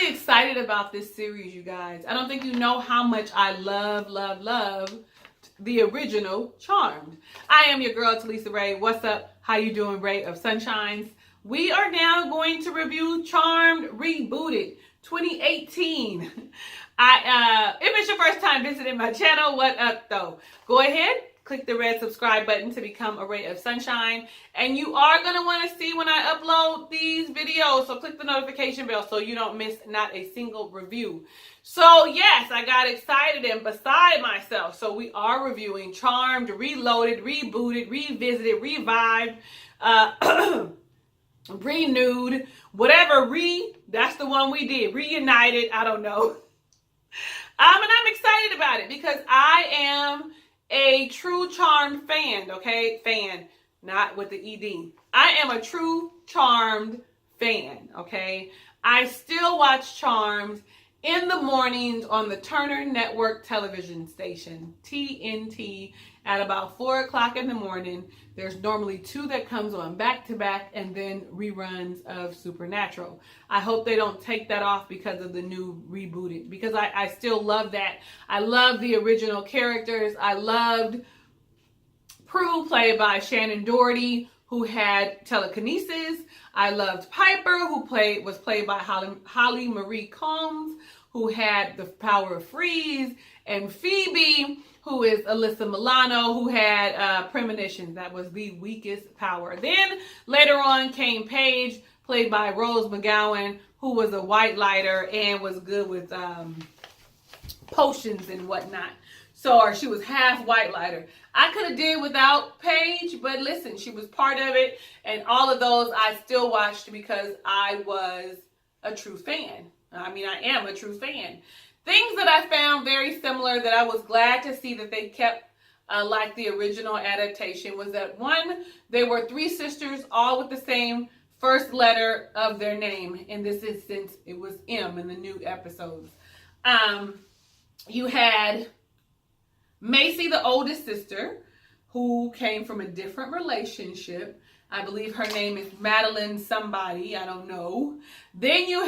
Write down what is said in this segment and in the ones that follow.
really excited about this series, you guys. I don't think you know how much I love the original Charmed. I am your girl, Talisa Rae. What's up? How you doing, Ray of Sunshines? We are now going to review Charmed Rebooted 2018. If it's your first time visiting my channel, what up though? Go ahead, click the red subscribe button to become a Ray of Sunshine. And you are going to want to see when I upload these videos. So click the notification bell so you don't miss not a single review. So yes, I got excited and beside myself. So we are reviewing Charmed, Reloaded, Rebooted, Revisited, Revived, renewed, whatever, that's the one we did. Reunited, I don't know. And I'm excited about it because I am a true Charmed fan, okay? Fan, not with the ED. I am a true Charmed fan, okay? I still watch Charmed in the mornings on the Turner Network television station, TNT, at about 4 o'clock in the morning. There's normally 2 that comes on back to back and then reruns of Supernatural. I hope they don't take that off because of the new Rebooted, because I still love that. I love the original characters. I loved Prue, played by Shannon Doherty, who had telekinesis. I loved Piper, who was played by Holly Marie Combs, who had the power of freeze, and Phoebe, who is Alyssa Milano, who had premonitions. That was the weakest power. Then later on came Paige, played by Rose McGowan, who was a white lighter and was good with potions and whatnot. So she was half white lighter. I could have did without Paige, but listen, she was part of it. And all of those I still watched because I was a true fan. I mean, I am a true fan. Things that I found very similar that I was glad to see that they kept like the original adaptation was that one, they were 3 sisters, all with the same first letter of their name. In this instance, it was M in the new episodes. You had Macy, the oldest sister, who came from a different relationship. I believe her name is Madeline somebody. I don't know. Then you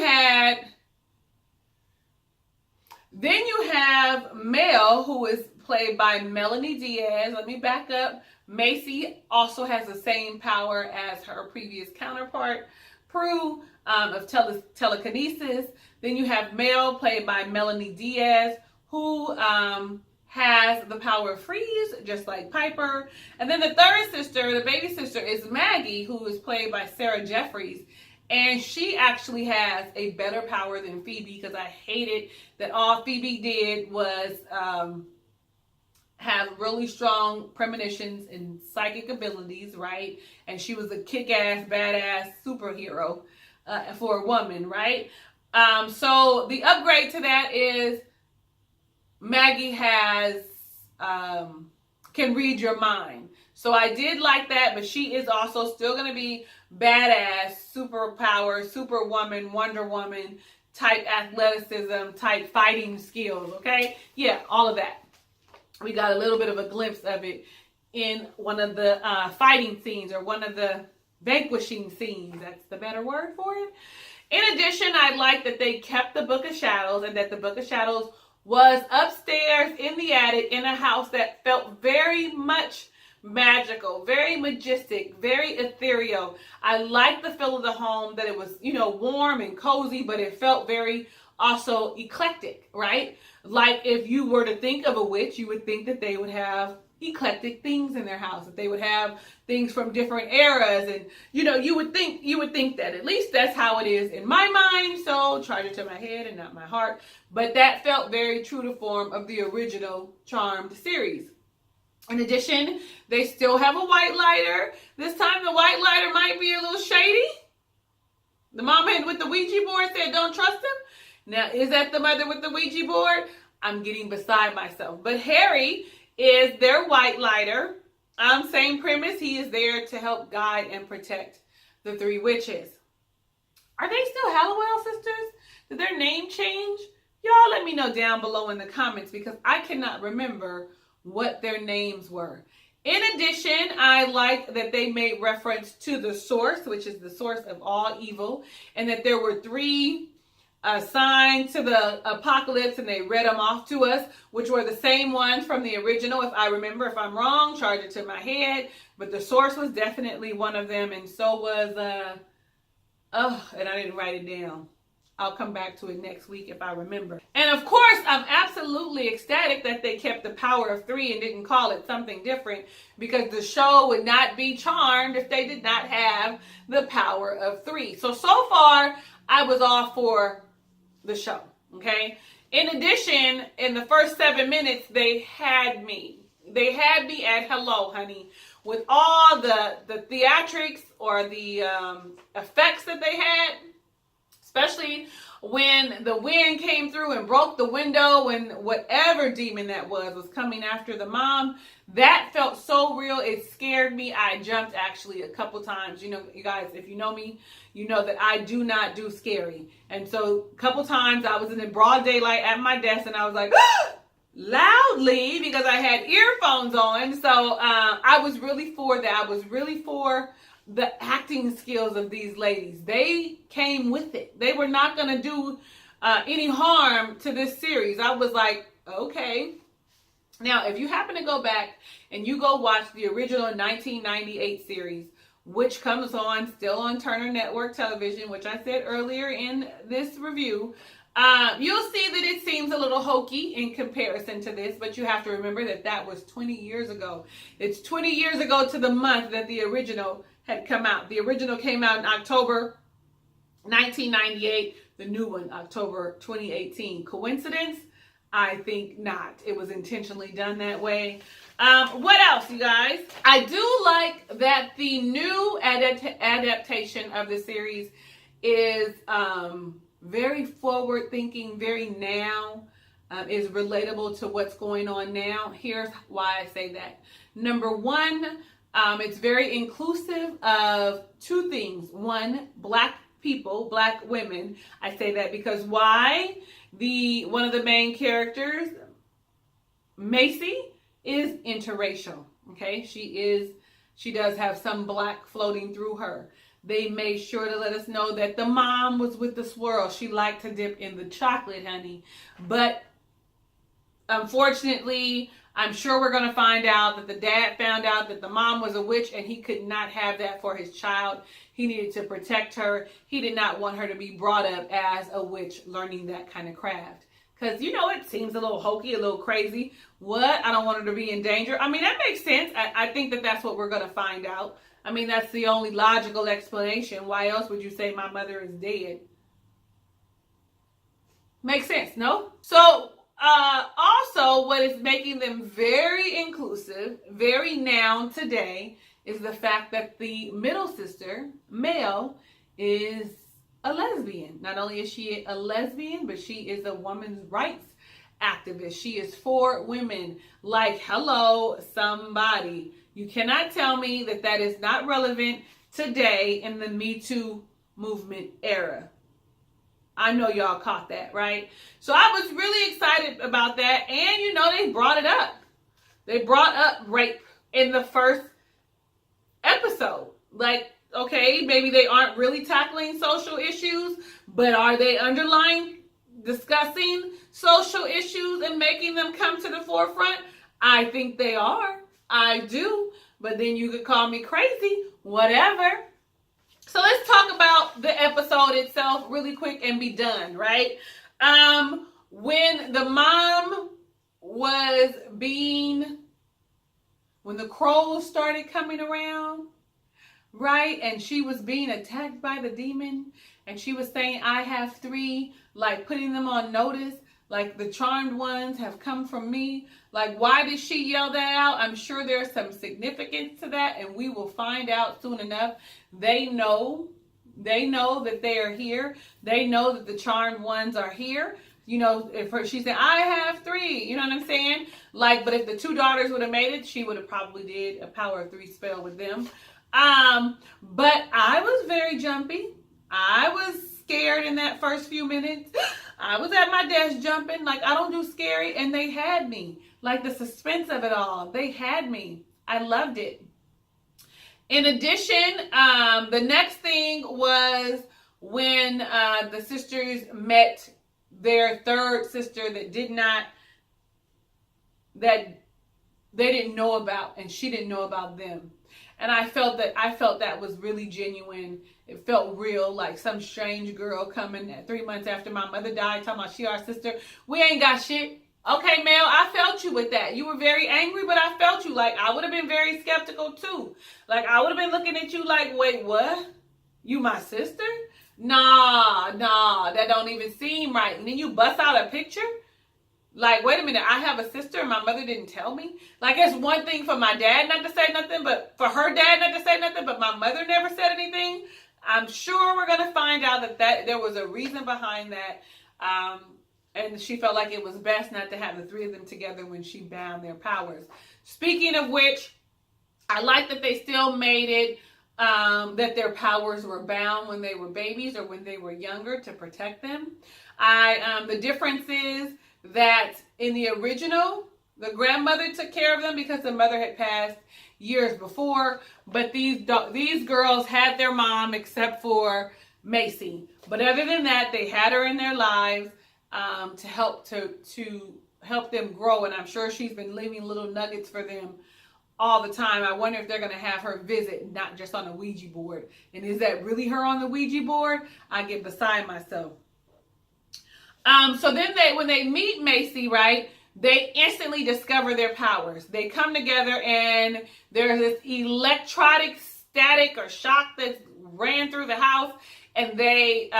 have Mel, who is played by Melanie Diaz. Let me back up. Macy also has the same power as her previous counterpart, Prue, of telekinesis. Then you have Mel, played by Melanie Diaz, who has the power of freeze, just like Piper. And then the third sister, the baby sister, is Maggie, who is played by Sarah Jeffries. And she actually has a better power than Phoebe, because I hated that all Phoebe did was have really strong premonitions and psychic abilities, right? And she was a kick-ass, badass superhero for a woman, right? So the upgrade to that is Maggie can read your mind. So I did like that, but she is also still going to be badass, superpower, superwoman, Wonder Woman type athleticism, type fighting skills, okay? Yeah, all of that. We got a little bit of a glimpse of it in one of the fighting scenes, or one of the vanquishing scenes. That's the better word for it. In addition, I like that they kept the Book of Shadows, and that the Book of Shadows was upstairs in the attic in a house that felt very much magical, very majestic, very ethereal. I liked the feel of the home, that it was, warm and cozy, but it felt very also eclectic, right? Like if you were to think of a witch, you would think that they would have eclectic things in their house, that they would have things from different eras, and you would think that. At least that's how it is in my mind, so charge it to my head and not my heart. But that felt very true to form of the original Charmed series. In addition, they still have a white lighter. This time the white lighter might be a little shady. The mama with the Ouija board said don't trust him. Now, is that the mother with the Ouija board? I'm getting beside myself. But Harry is their white lighter. Same premise. He is there to help guide and protect the 3 witches. Are they still Hallowell sisters? Did their name change? Y'all let me know down below in the comments, because I cannot remember what their names were. In addition, I like that they made reference to the source, which is the source of all evil, and that there were 3 sign to the apocalypse, and they read them off to us, which were the same ones from the original. If I remember, if I'm wrong, charge it to my head. But the source was definitely one of them, and so was and I didn't write it down. I'll come back to it next week if I remember. And of course, I'm absolutely ecstatic that they kept the power of 3 and didn't call it something different, because the show would not be charmed if they did not have the power of 3. So far, I was all for the show, okay? In addition, in the first 7 minutes, they had me. They had me at hello, honey, with all the theatrics or the effects that they had. Especially when the wind came through and broke the window, and whatever demon that was coming after the mom. That felt so real. It scared me. I jumped actually a couple times. You know, you guys, if you know me, you know that I do not do scary. And so a couple times I was in the broad daylight at my desk, and I was like, loudly, because I had earphones on. So I was really for that. I was really for the acting skills of these ladies. They came with it. They were not going to do any harm to this series. I was like, okay. Now, if you happen to go back and you go watch the original 1998 series, which comes on still on Turner Network Television, which I said earlier in this review, you'll see that it seems a little hokey in comparison to this, but you have to remember that that was 20 years ago. It's 20 years ago to the month that the original had come out. The original came out in October 1998. The new one, October 2018. Coincidence? I think not. It was intentionally done that way. What else, you guys? I do like that the new adaptation of the series is very forward-thinking, very now, is relatable to what's going on now. Here's why I say that. Number one, it's very inclusive of 2 things. One, Black people, Black women. I say that because why? One of the main characters, Macy, is interracial. Okay, she does have some Black floating through her. They made sure to let us know that the mom was with the swirl. She liked to dip in the chocolate, honey. But unfortunately, I'm sure we're going to find out that the dad found out that the mom was a witch, and he could not have that for his child. He needed to protect her. He did not want her to be brought up as a witch learning that kind of craft. Because, you know, it seems a little hokey, a little crazy. What? I don't want her to be in danger. I mean, that makes sense. I think that that's what we're going to find out. I mean, that's the only logical explanation. Why else would you say my mother is dead? Makes sense, no? So, also, what is making them very inclusive, very now today, is the fact that the middle sister, Mel, is a lesbian. Not only is she a lesbian, but she is a women's rights activist. She is for women. Like, hello, somebody. You cannot tell me that that is not relevant today in the Me Too movement era. I know y'all caught that, right? So I was really excited about that. And, you know, they brought it up. They brought up rape in the first episode. Like, okay, maybe they aren't really tackling social issues, but are they underlying discussing social issues and making them come to the forefront? I think they are. I do. But then you could call me crazy. Whatever. So let's talk about the episode itself really quick and be done, right? When the mom was when the crows started coming around, right? And she was being attacked by the demon, and she was saying, I have 3, like putting them on notice, like the charmed ones have come from me. Like, why did she yell that out? I'm sure there's some significance to that, and we will find out soon enough. They know that they are here. They know that the charmed ones are here. You know, she said, I have 3, you know what I'm saying? Like, but if the 2 daughters would have made it, she would have probably did a power of 3 spell with them. But I was very jumpy. I was scared in that first few minutes. I was at my desk jumping, like I don't do scary, and they had me. Like the suspense of it all, they had me. I loved it. In addition, the next thing was when the sisters met their third sister that they didn't know about, and she didn't know about them. And I felt that was really genuine. It felt real, like some strange girl coming 3 months after my mother died, talking about she our sister. We ain't got shit. Okay, Mel, I felt you with that. You were very angry, but I felt you. Like, I would have been very skeptical too. Like, I would have been looking at you like, wait, what? You my sister? Nah, that don't even seem right. And then you bust out a picture? Like, wait a minute, I have a sister and my mother didn't tell me? Like, it's one thing for my dad not to say nothing, but for her dad not to say nothing, but my mother never said anything. I'm sure we're going to find out that there was a reason behind that. And she felt like it was best not to have the three of them together when she bound their powers. Speaking of which, I like that they still made it that their powers were bound when they were babies or when they were younger to protect them. The difference is that in the original, the grandmother took care of them because the mother had passed years before. But these girls had their mom except for Macy. But other than that, they had her in their lives to help them grow. And I'm sure she's been leaving little nuggets for them all the time. I wonder if they're going to have her visit, not just on a Ouija board. And is that really her on the Ouija board? I get beside myself. So then when they meet Macy, right, they instantly discover their powers. They come together and there's this electronic static or shock that ran through the house, and they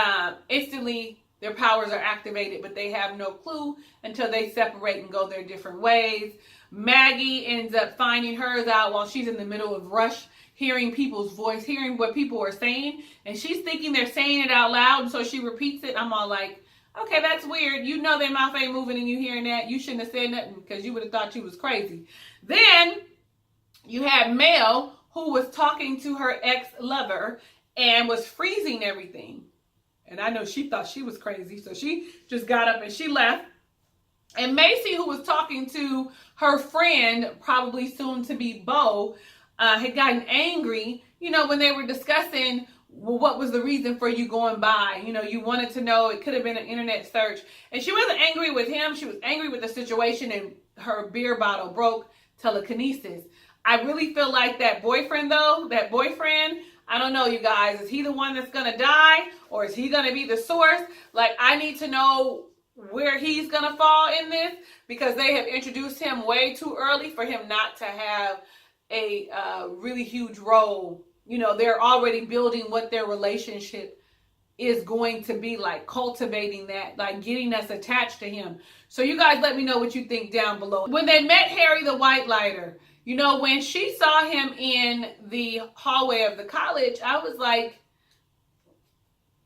instantly, their powers are activated, but they have no clue until they separate and go their different ways. Maggie ends up finding hers out while she's in the middle of rush, hearing people's voice, hearing what people are saying, and she's thinking they're saying it out loud, and so she repeats it. I'm all like, okay, that's weird. You know their mouth ain't moving and you hearing that. You shouldn't have said nothing because you would have thought you was crazy. Then you had Mel, who was talking to her ex-lover and was freezing everything. And I know she thought she was crazy, so she just got up and she left. And Macy, who was talking to her friend, probably soon to be Beau, had gotten angry, when they were discussing, well, what was the reason for you going by? You wanted to know. It could have been an internet search. And she wasn't angry with him. She was angry with the situation, and her beer bottle broke. Telekinesis. I really feel like that boyfriend, I don't know, you guys. Is he the one that's going to die? Or is he going to be the source? Like, I need to know where he's going to fall in this, because they have introduced him way too early for him not to have a really huge role. They're already building what their relationship is going to be like, cultivating that, like getting us attached to him. So you guys let me know what you think down below. When they met Harry the White Lighter, when she saw him in the hallway of the college, I was like,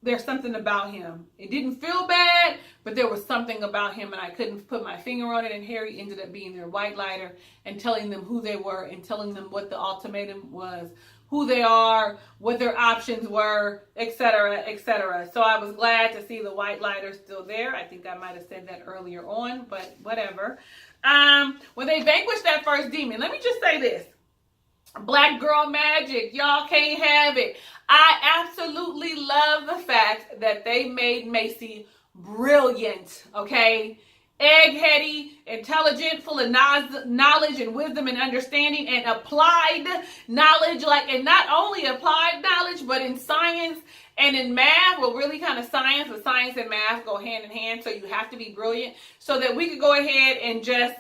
there's something about him. It didn't feel bad, but there was something about him, and I couldn't put my finger on it. And Harry ended up being their white lighter and telling them who they were and telling them what the ultimatum was, who they are, what their options were, etc., etc. So I was glad to see the white lighter still there. I think I might have said that earlier on, but whatever. When they vanquished that first demon, let me just say this. Black girl magic. Y'all can't have it. I absolutely love the fact that they made Macy brilliant, okay? Eggheady, intelligent, full of knowledge and wisdom and understanding and applied knowledge, and not only applied knowledge, but in science and in math. Well, really kind of science, but science and math go hand in hand, so you have to be brilliant, so that we could go ahead and just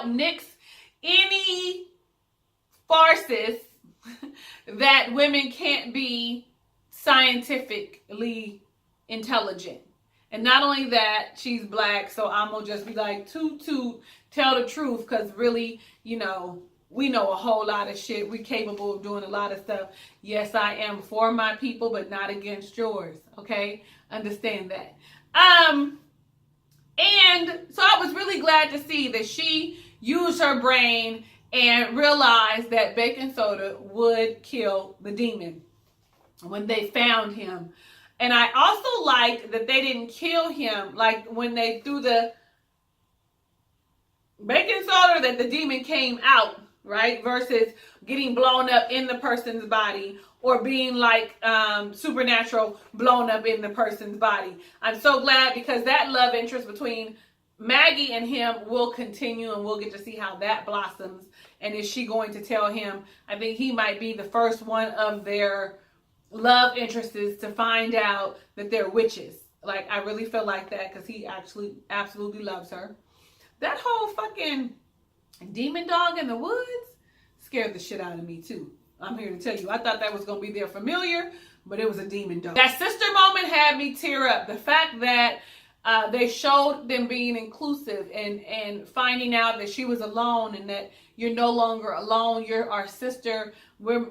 nix any farces that women can't be scientifically intelligent. And not only that, she's black, so I'm going to just be like, toot, tell the truth, because really, we know a whole lot of shit. We're capable of doing a lot of stuff. Yes, I am for my people, but not against yours, okay? Understand that. And so I was really glad to see that she used her brain and realized that baking soda would kill the demon when they found him. And I also liked that they didn't kill him, like when they threw the baking soda, that the demon came out, right? Versus getting blown up in the person's body, or being like supernatural blown up in the person's body. I'm so glad because that love interest between Maggie and him will continue, and we'll get to see how that blossoms. And is she going to tell him? I think he might be the first one of their love interests to find out that they're witches. Like, I really feel like that because he actually absolutely loves her. That whole fucking demon dog in the woods scared the shit out of me too. I'm here to tell you, I thought that was going to be their familiar, but it was a demon dog. That sister moment had me tear up. The fact that they showed them being inclusive and finding out that she was alone and that you're no longer alone. You're our sister. We're,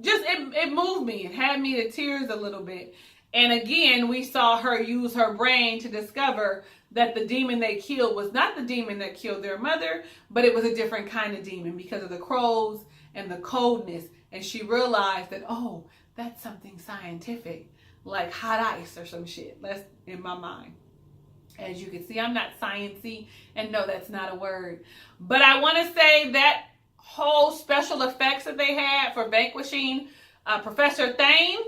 just it moved me. It had me to tears a little bit. And again, we saw her use her brain to discover that the demon they killed was not the demon that killed their mother, but it was a different kind of demon because of the crows and the coldness. And she realized that, oh, that's something scientific, like hot ice or some shit. That's in my mind. As you can see, I'm not sciencey, and no, that's not a word. But I want to say that whole special effects that they had for vanquishing Professor Thane.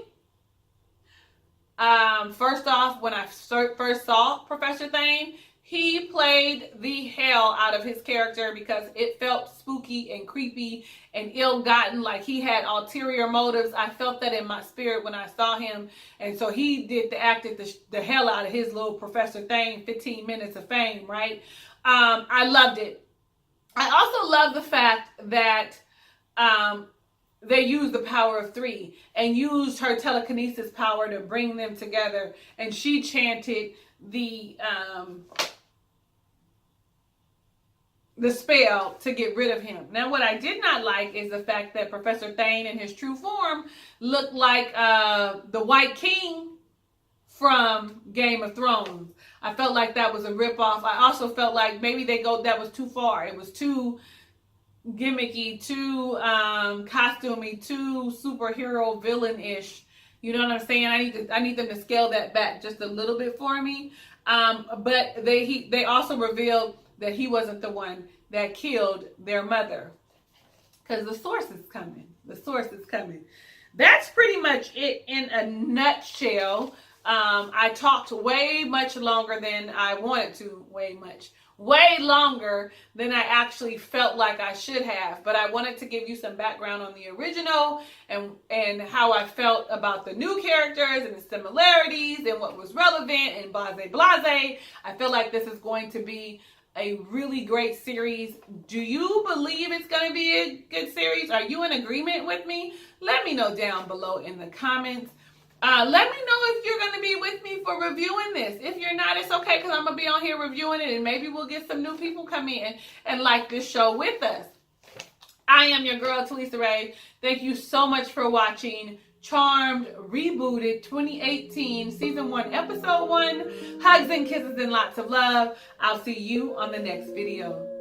First off, when I first saw Professor Thane, he played the hell out of his character because it felt spooky and creepy and ill-gotten, like he had ulterior motives. I felt that in my spirit when I saw him. And so he acted the hell out of his little Professor Thane, 15 minutes of fame, right? I loved it. I also love the fact that they used the power of 3 and used her telekinesis power to bring them together. And she chanted the spell to get rid of him. Now, what I did not like is the fact that Professor Thane in his true form looked like the White King from Game of Thrones. I felt like that was a ripoff. I also felt like maybe that was too far. It was too gimmicky, too costumey, too superhero villain-ish. You know what I'm saying? I need them to scale that back just a little bit for me. But they also revealed that he wasn't the one that killed their mother. Because the source is coming. The source is coming. That's pretty much it in a nutshell. I talked way much longer than I wanted to. Way longer than I actually felt like I should have. But I wanted to give you some background on the original and how I felt about the new characters and the similarities and what was relevant and blase. I feel like this is going to be a really great series. Do you believe it's going to be a good series? Are you in agreement with me? Let me know down below in the comments. Let me know if you're going to be with me for reviewing this. If you're not, it's okay because I'm going to be on here reviewing it and maybe we'll get some new people come in and like this show with us. I am your girl, Talisa Rae. Thank you so much for watching Charmed Rebooted 2018 Season 1, Episode 1. Hugs and kisses and lots of love. I'll see you on the next video.